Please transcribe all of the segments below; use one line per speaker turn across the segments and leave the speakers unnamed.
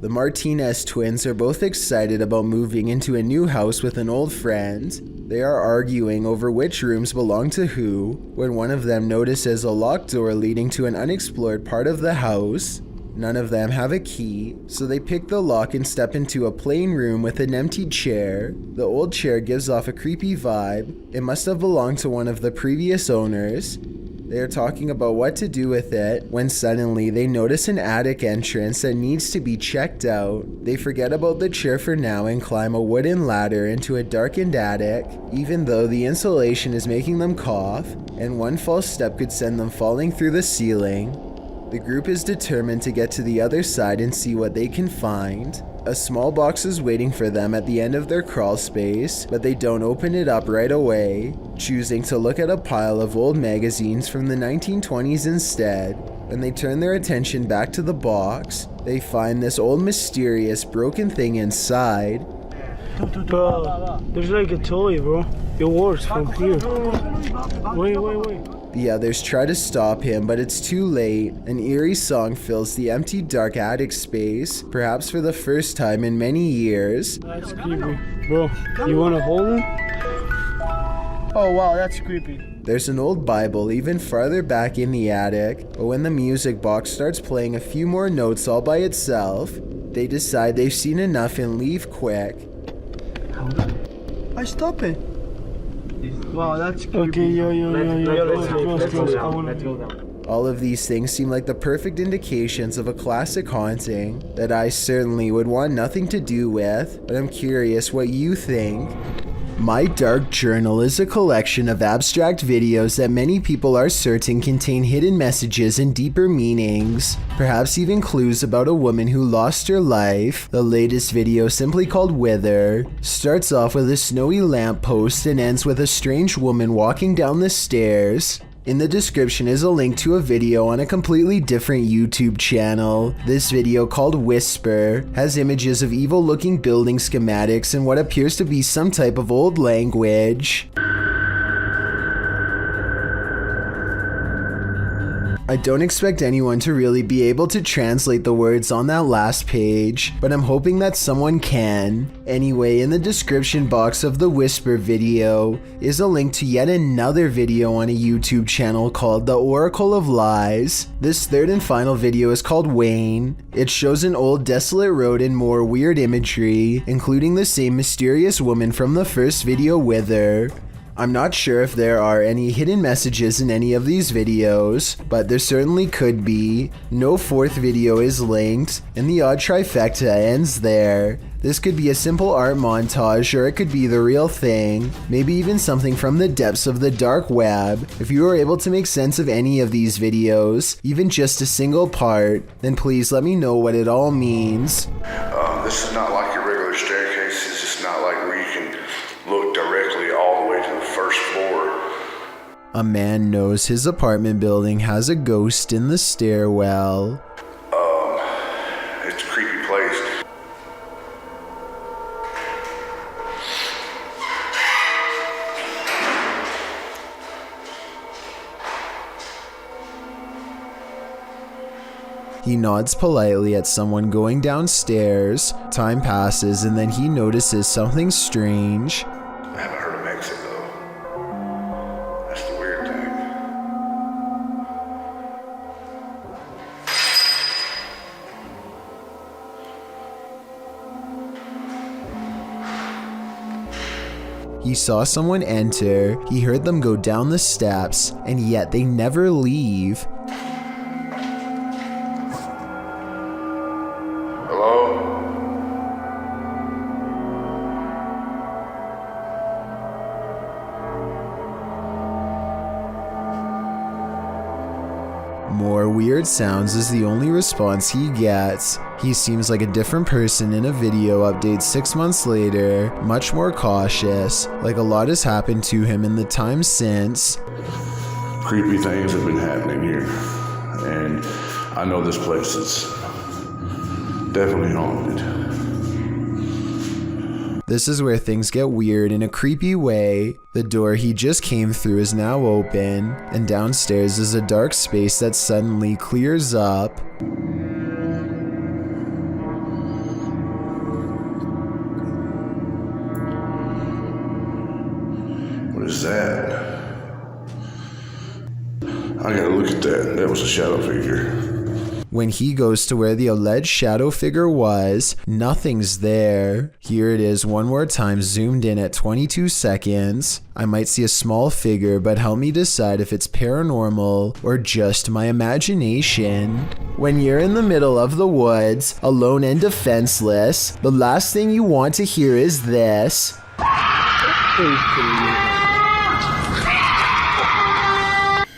The Martinez twins are both excited about moving into a new house with an old friend. They are arguing over which rooms belong to who, when one of them notices a locked door leading to an unexplored part of the house. None of them have a key, so they pick the lock and step into a plain room with an empty chair. The old chair gives off a creepy vibe. It must have belonged to one of the previous owners. They are talking about what to do with it when suddenly they notice an attic entrance that needs to be checked out. They forget about the chair for now and climb a wooden ladder into a darkened attic, even though the insulation is making them cough, and one false step could send them falling through the ceiling. The group is determined to get to the other side and see what they can find. A small box is waiting for them at the end of their crawl space, but they don't open it up right away, choosing to look at a pile of old magazines from the 1920s instead. When they turn their attention back to the box, they find this old mysterious broken thing inside.
Bro, there's like a toy, bro. It works from here. Wait.
The others try to stop him, but it's too late. An eerie song fills the empty dark attic space, perhaps for the first time in many years.
That's creepy. Bro, you wanna hold him? Oh wow, that's creepy.
There's an old Bible even farther back in the attic, but when the music box starts playing a few more notes all by itself, they decide they've seen enough and leave quick.
I stop it. Wow, that's creepy. Okay, let's go.
All of these things seem like the perfect indications of a classic haunting that I certainly would want nothing to do with, but I'm curious what you think. My Dark Journal is a collection of abstract videos that many people are certain contain hidden messages and deeper meanings, perhaps even clues about a woman who lost her life. The latest video, simply called Wither, starts off with a snowy lamppost and ends with a strange woman walking down the stairs. In the description is a link to a video on a completely different YouTube channel. This video, called Whisper, has images of evil looking building schematics and what appears to be some type of old language. I don't expect anyone to really be able to translate the words on that last page, but I'm hoping that someone can. Anyway, in the description box of the Whisper video is a link to yet another video on a YouTube channel called The Oracle of Lies. This third and final video is called Wayne. It shows an old desolate road and more weird imagery, including the same mysterious woman from the first video, Wither. I'm not sure if there are any hidden messages in any of these videos, but there certainly could be. No fourth video is linked, and the odd trifecta ends there. This could be a simple art montage, or it could be the real thing, maybe even something from the depths of the dark web. If you are able to make sense of any of these videos, even just a single part, then please let me know what it all means.
This is not like your regular staircase. It's just not like where you can look directly all the way to the first floor.
A man knows his apartment building has a ghost in the stairwell.
It's a creepy place.
He nods politely at someone going downstairs. Time passes and then he notices something strange.
I haven't heard him exit though. That's the weird thing.
He saw someone enter, he heard them go down the steps, and yet they never leave. More weird sounds is the only response he gets. He seems like a different person in a video update 6 months later, much more cautious, like a lot has happened to him in the time since.
Creepy things have been happening here, and I know this place is definitely haunted.
This is where things get weird in a creepy way. The door he just came through is now open, and downstairs is a dark space that suddenly clears up.
I gotta look at that. That was a shadow figure.
When he goes to where the alleged shadow figure was, nothing's there. Here it is one more time, zoomed in at 22 seconds. I might see a small figure, but help me decide if it's paranormal or just my imagination. When you're in the middle of the woods, alone and defenseless, the last thing you want to hear is this.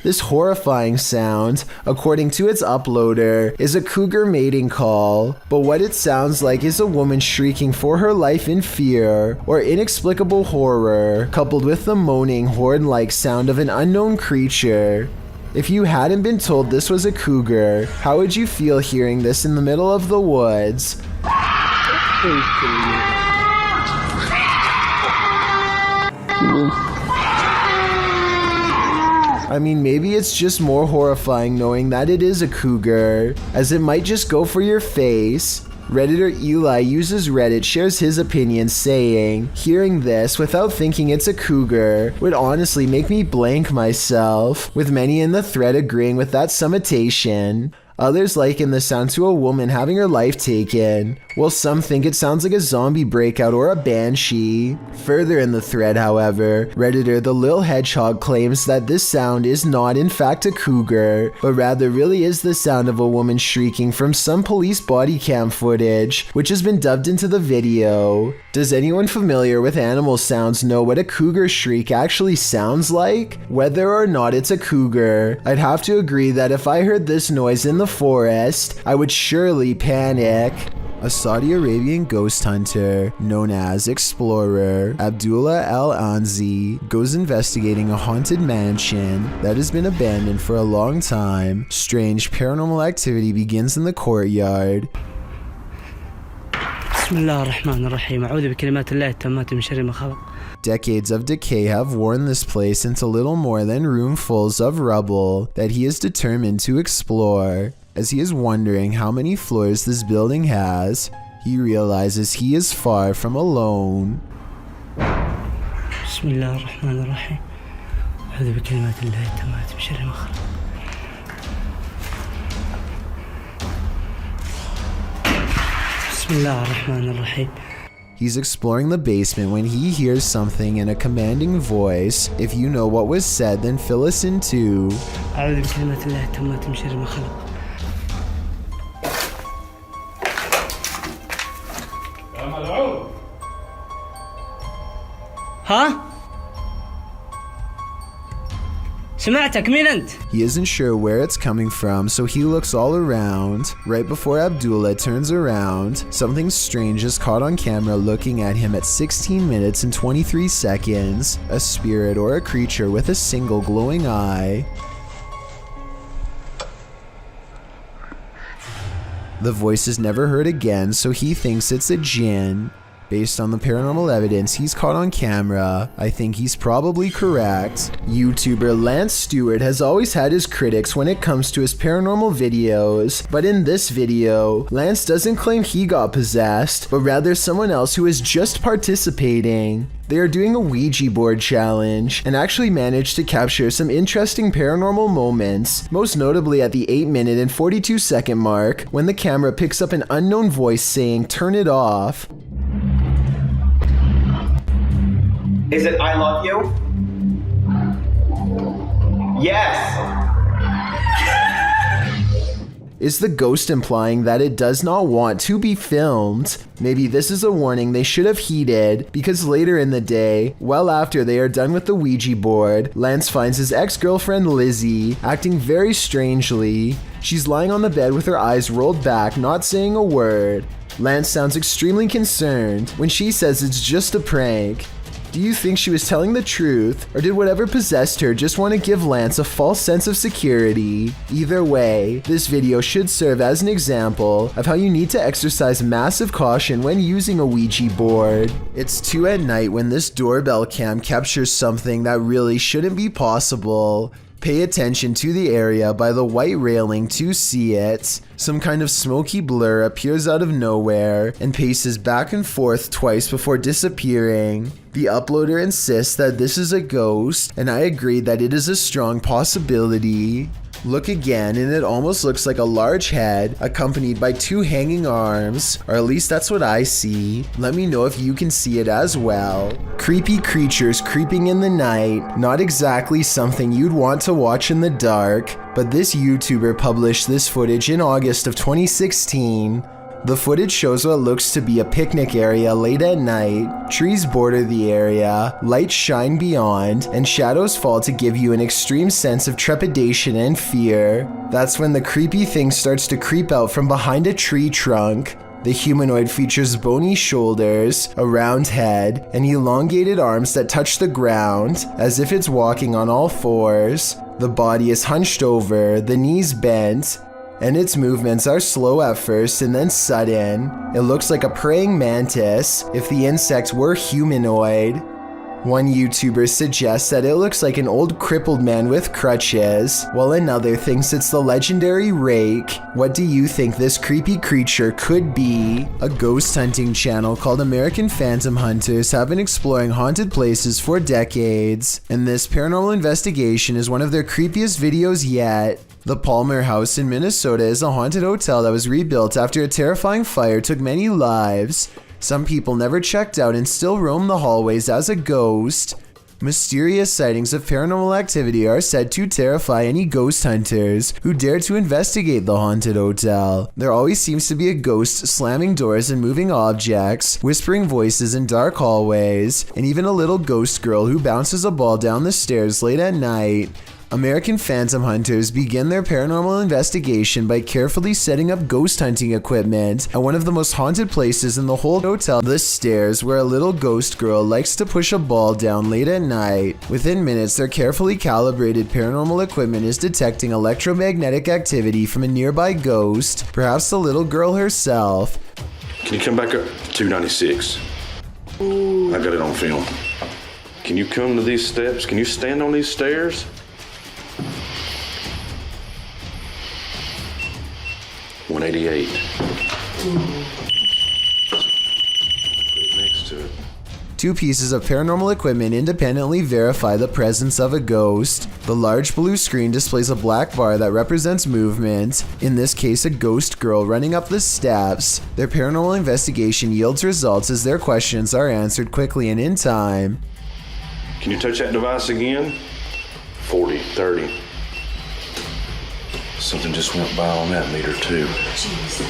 This horrifying sound, according to its uploader, is a cougar mating call, but what it sounds like is a woman shrieking for her life in fear or inexplicable horror, coupled with the moaning horn-like sound of an unknown creature. If you hadn't been told this was a cougar, how would you feel hearing this in the middle of the woods? I mean, maybe it's just more horrifying knowing that it is a cougar, as it might just go for your face. Redditor Eli uses Reddit, shares his opinion, saying, hearing this without thinking it's a cougar would honestly make me blank myself, with many in the thread agreeing with that summatation. Others liken the sound to a woman having her life taken, while some think it sounds like a zombie breakout or a banshee. Further in the thread, however, Redditor The Lil Hedgehog claims that this sound is not in fact a cougar, but rather really is the sound of a woman shrieking from some police body cam footage, which has been dubbed into the video. Does anyone familiar with animal sounds know what a cougar shriek actually sounds like? Whether or not it's a cougar, I'd have to agree that if I heard this noise in the forest, I would surely panic. A Saudi Arabian ghost hunter known as Explorer Abdullah Al-Anzi goes investigating a haunted mansion that has been abandoned for a long time. Strange paranormal activity begins in the courtyard. Decades of decay have worn this place into little more than roomfuls of rubble that he is determined to explore. As he is wondering how many floors this building has, he realizes he is far from alone. He's exploring the basement when he hears something in a commanding voice. If you know what was said, then fill us in too.
ها؟ سمعتك مين أنت؟
He isn't sure where it's coming from, so he looks all around. Right before Abdullah turns around, something strange is caught on camera looking at him at 16 minutes and 23 seconds. A spirit or a creature with a single glowing eye. The voice is never heard again, so he thinks it's a jinn. Based on the paranormal evidence he's caught on camera, I think he's probably correct. YouTuber Lance Stewart has always had his critics when it comes to his paranormal videos, but in this video, Lance doesn't claim he got possessed, but rather someone else who is just participating. They are doing a Ouija board challenge and actually managed to capture some interesting paranormal moments, most notably at the 8-minute and 42-second mark when the camera picks up an unknown voice saying, "Turn it off."
Is it I love you? Yes!
Is the ghost implying that it does not want to be filmed? Maybe this is a warning they should have heeded, because later in the day, well after they are done with the Ouija board, Lance finds his ex-girlfriend Lizzie acting very strangely. She's lying on the bed with her eyes rolled back, not saying a word. Lance sounds extremely concerned when she says it's just a prank. Do you think she was telling the truth, or did whatever possessed her just want to give Lance a false sense of security? Either way, this video should serve as an example of how you need to exercise massive caution when using a Ouija board. It's 2 at night when this doorbell cam captures something that really shouldn't be possible. Pay attention to the area by the white railing to see it. Some kind of smoky blur appears out of nowhere and paces back and forth twice before disappearing. The uploader insists that this is a ghost, and I agree that it is a strong possibility. Look again and it almost looks like a large head accompanied by 2 hanging arms, or at least that's what I see. Let me know if you can see it as well. Creepy creatures creeping in the night, not exactly something you'd want to watch in the dark, but this YouTuber published this footage in August of 2016. The footage shows what looks to be a picnic area late at night. Trees border the area, lights shine beyond, and shadows fall to give you an extreme sense of trepidation and fear. That's when the creepy thing starts to creep out from behind a tree trunk. The humanoid features bony shoulders, a round head, and elongated arms that touch the ground, as if it's walking on all fours. The body is hunched over, the knees bent, and its movements are slow at first and then sudden. It looks like a praying mantis if the insect were humanoid. One YouTuber suggests that it looks like an old crippled man with crutches, while another thinks it's the legendary rake. What do you think this creepy creature could be? A ghost hunting channel called American Phantom Hunters have been exploring haunted places for decades, and this paranormal investigation is one of their creepiest videos yet. The Palmer House in Minnesota is a haunted hotel that was rebuilt after a terrifying fire took many lives. Some people never checked out and still roam the hallways as a ghost. Mysterious sightings of paranormal activity are said to terrify any ghost hunters who dare to investigate the haunted hotel. There always seems to be a ghost slamming doors and moving objects, whispering voices in dark hallways, and even a little ghost girl who bounces a ball down the stairs late at night. American Phantom Hunters begin their paranormal investigation by carefully setting up ghost hunting equipment at one of the most haunted places in the whole hotel, the stairs, where a little ghost girl likes to push a ball down late at night. Within minutes, their carefully calibrated paranormal equipment is detecting electromagnetic activity from a nearby ghost, perhaps the little girl herself.
Can you come back up? 296. I got it on film. Can you come to these steps? Can you stand on these stairs? 188. Next to it.
2 pieces of paranormal equipment independently verify the presence of a ghost. The large blue screen displays a black bar that represents movement, in this case a ghost girl running up the steps. Their paranormal investigation yields results as their questions are answered quickly and in time.
Can you touch that device again? 40, 30. Something just went by on that meter too.
Jeez.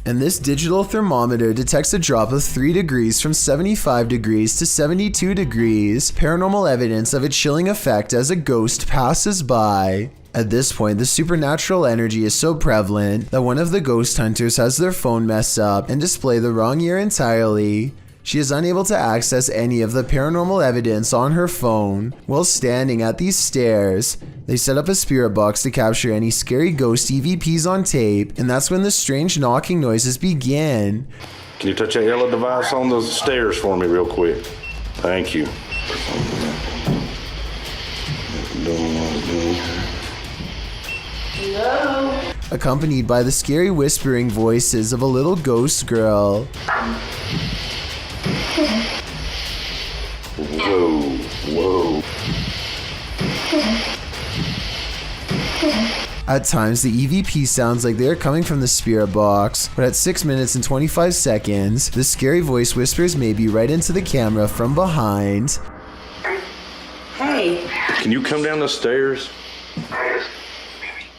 And this digital thermometer detects a drop of 3 degrees from 75 degrees to 72 degrees, paranormal evidence of a chilling effect as a ghost passes by. At this point, the supernatural energy is so prevalent that one of the ghost hunters has their phone mess up and display the wrong year entirely. She is unable to access any of the paranormal evidence on her phone. While standing at these stairs, they set up a spirit box to capture any scary ghost EVPs on tape, and that's when the strange knocking noises begin.
Can you touch that yellow device on the stairs for me real quick? Thank you.
Hello?
Accompanied by the scary whispering voices of a little ghost girl.
Whoa, whoa.
At times, the EVP sounds like they are coming from the spirit box, but at 6 minutes and 25 seconds, the scary voice whispers maybe right into the camera from behind.
Hey.
Can you come down the stairs?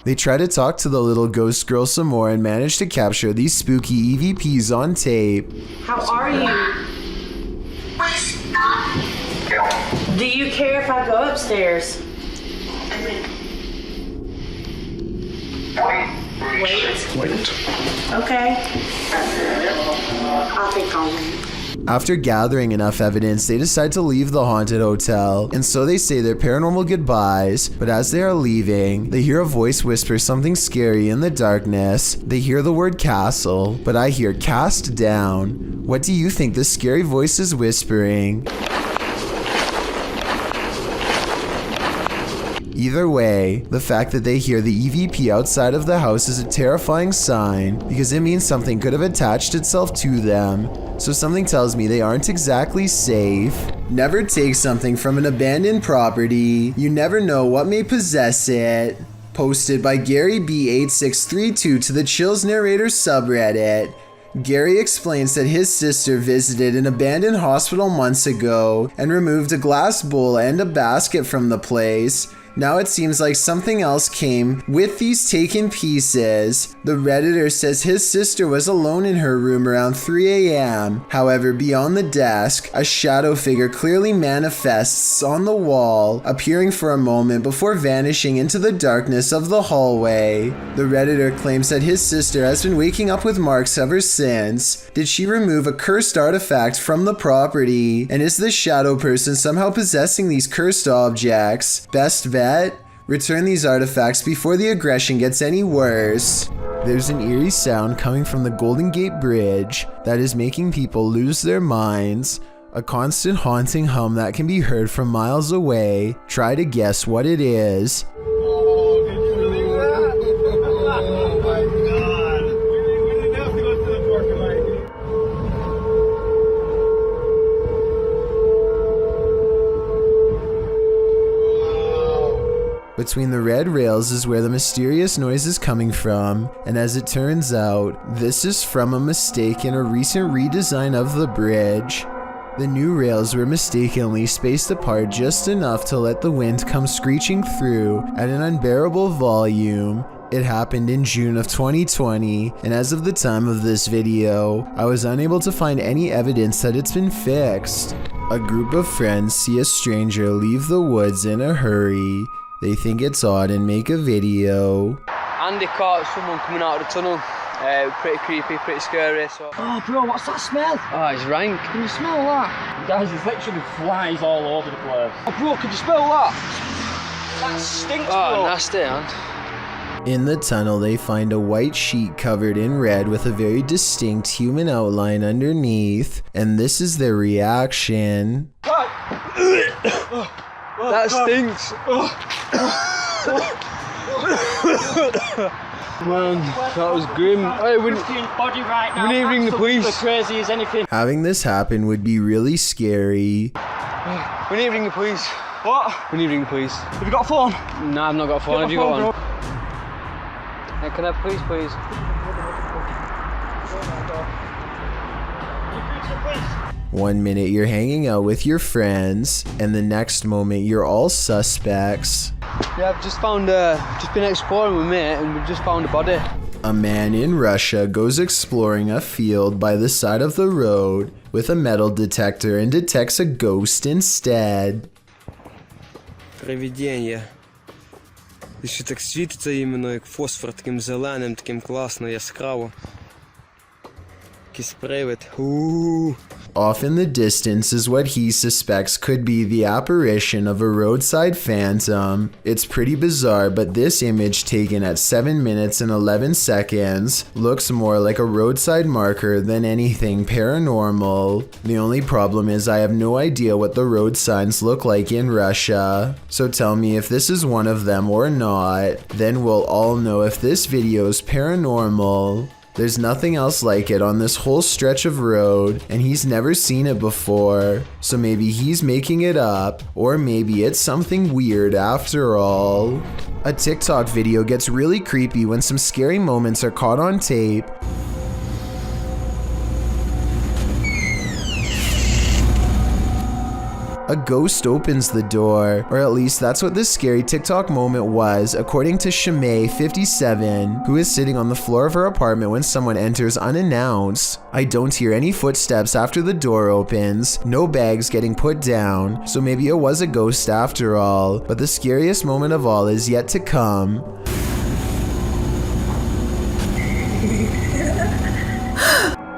They try to talk to the little ghost girl some more and manage to capture these spooky EVPs on tape.
How are you? Do you care if I go upstairs? Wait. Okay. I think I'll wait.
After gathering enough evidence, they decide to leave the haunted hotel, and so they say their paranormal goodbyes, but as they are leaving, they hear a voice whisper something scary in the darkness. They hear the word castle, but I hear cast down. What do you think this scary voice is whispering? Either way, the fact that they hear the EVP outside of the house is a terrifying sign because it means something could have attached itself to them. So something tells me they aren't exactly safe. Never take something from an abandoned property. You never know what may possess it. Posted by Gary B8632 to the Chills Narrator subreddit. Gary explains that his sister visited an abandoned hospital months ago and removed a glass bowl and a basket from the place. Now it seems like something else came with these taken pieces. The Redditor says his sister was alone in her room around 3 a.m. However, beyond the desk, a shadow figure clearly manifests on the wall, appearing for a moment before vanishing into the darkness of the hallway. The Redditor claims that his sister has been waking up with marks ever since. Did she remove a cursed artifact from the property? And is the shadow person somehow possessing these cursed objects? Best bet? Return these artifacts before the aggression gets any worse. There's an eerie sound coming from the Golden Gate Bridge that is making people lose their minds. A constant haunting hum that can be heard from miles away. Try to guess what it is. Between the red rails is where the mysterious noise is coming from, and as it turns out, this is from a mistake in a recent redesign of the bridge. The new rails were mistakenly spaced apart just enough to let the wind come screeching through at an unbearable volume. It happened in June of 2020, and as of the time of this video, I was unable to find any evidence that it's been fixed. A group of friends see a stranger leave the woods in a hurry. They think it's odd and make a video.
Andy caught someone coming out of the tunnel. Pretty creepy, pretty scary. So.
Oh bro, what's that smell?
Oh, it's rank.
Can you smell that?
Guys, there's literally flies all over the place.
Oh bro, can you smell that? That stinks, bro.
Oh, nasty, man.
In the tunnel, they find a white sheet covered in red with a very distinct human outline underneath, and this is their reaction.
That stinks. Man, that was grim. Hey, we
Body right now.
need to ring the police.
Crazy as anything.
Having this happen would be really scary.
We need to ring the police.
What?
We need to ring the police.
Have you got a phone?
No, I've not got a phone. Have you got one? Hey, can I have police, please?
One minute you're hanging out with your friends, and the next moment you're all suspects.
Yeah, I've just been exploring with mate, and we've just found a body.
A man in Russia goes exploring a field by the side of the road with a metal detector and detects a ghost instead.
Привидение. І ще так світиться іменно як фосфор, таким зеленим, таким класно, яскраво. Якийсь привид.
Off in the distance is what he suspects could be the apparition of a roadside phantom. It's pretty bizarre, but this image taken at 7 minutes and 11 seconds looks more like a roadside marker than anything paranormal. The only problem is I have no idea what the road signs look like in Russia. So tell me if this is one of them or not, then we'll all know if this video is paranormal. There's nothing else like it on this whole stretch of road, and he's never seen it before. So maybe he's making it up, or maybe it's something weird after all. A TikTok video gets really creepy when some scary moments are caught on tape. A ghost opens the door, or at least that's what this scary TikTok moment was, according to Shimei57, who is sitting on the floor of her apartment when someone enters unannounced. I don't hear any footsteps after the door opens, no bags getting put down, so maybe it was a ghost after all, but the scariest moment of all is yet to come.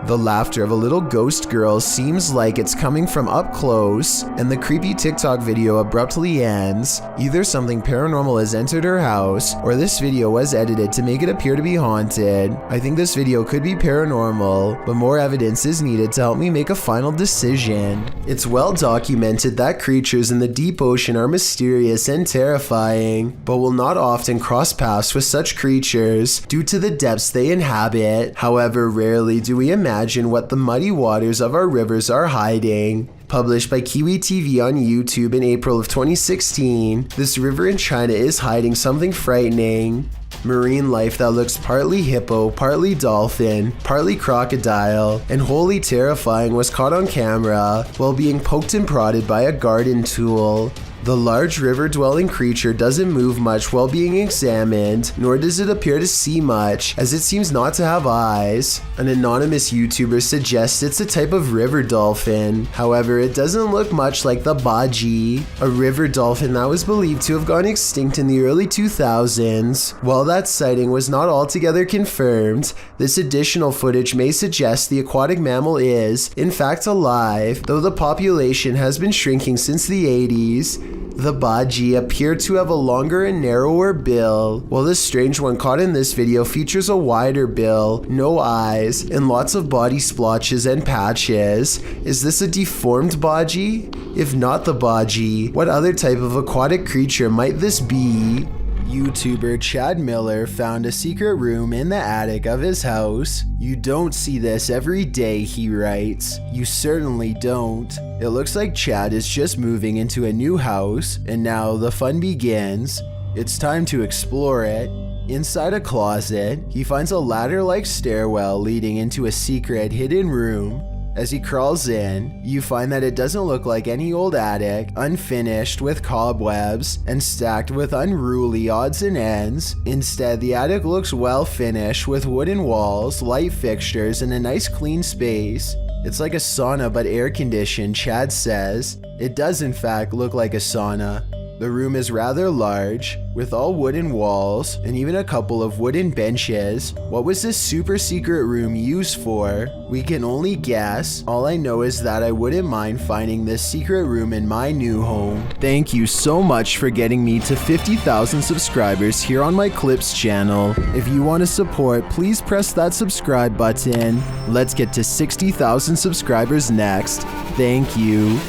The laughter of a little ghost girl seems like it's coming from up close, and the creepy TikTok video abruptly ends. Either something paranormal has entered her house, or this video was edited to make it appear to be haunted. I think this video could be paranormal, but more evidence is needed to help me make a final decision. It's well documented that creatures in the deep ocean are mysterious and terrifying, but will not often cross paths with such creatures due to the depths they inhabit. However, rarely do we imagine imagine what the muddy waters of our rivers are hiding. Published by Kiwi TV on YouTube in April of 2016, this river in China is hiding something frightening. Marine life that looks partly hippo, partly dolphin, partly crocodile, and wholly terrifying was caught on camera while being poked and prodded by a garden tool. The large river-dwelling creature doesn't move much while being examined, nor does it appear to see much, as it seems not to have eyes. An anonymous YouTuber suggests it's a type of river dolphin. However, it doesn't look much like the baji, a river dolphin that was believed to have gone extinct in the early 2000s. While that sighting was not altogether confirmed, this additional footage may suggest the aquatic mammal is, in fact, alive, though the population has been shrinking since the 80s. The baji appear to have a longer and narrower bill, while the strange one caught in this video features a wider bill, no eyes, and lots of body splotches and patches. Is this a deformed baji? If not the baji, what other type of aquatic creature might this be? YouTuber Chad Miller found a secret room in the attic of his house. You don't see this every day, he writes. You certainly don't. It looks like Chad is just moving into a new house, and now the fun begins. It's time to explore it. Inside a closet, he finds a ladder-like stairwell leading into a secret hidden room. As he crawls in, you find that it doesn't look like any old attic, unfinished with cobwebs and stacked with unruly odds and ends. Instead, the attic looks well finished with wooden walls, light fixtures, and a nice clean space. It's like a sauna but air conditioned, Chad says. It does in fact look like a sauna. The room is rather large, with all wooden walls and even a couple of wooden benches. What was this super secret room used for? We can only guess. All I know is that I wouldn't mind finding this secret room in my new home. Thank you so much for getting me to 50,000 subscribers here on my Clips channel. If you want to support, please press that subscribe button. Let's get to 60,000 subscribers next. Thank you.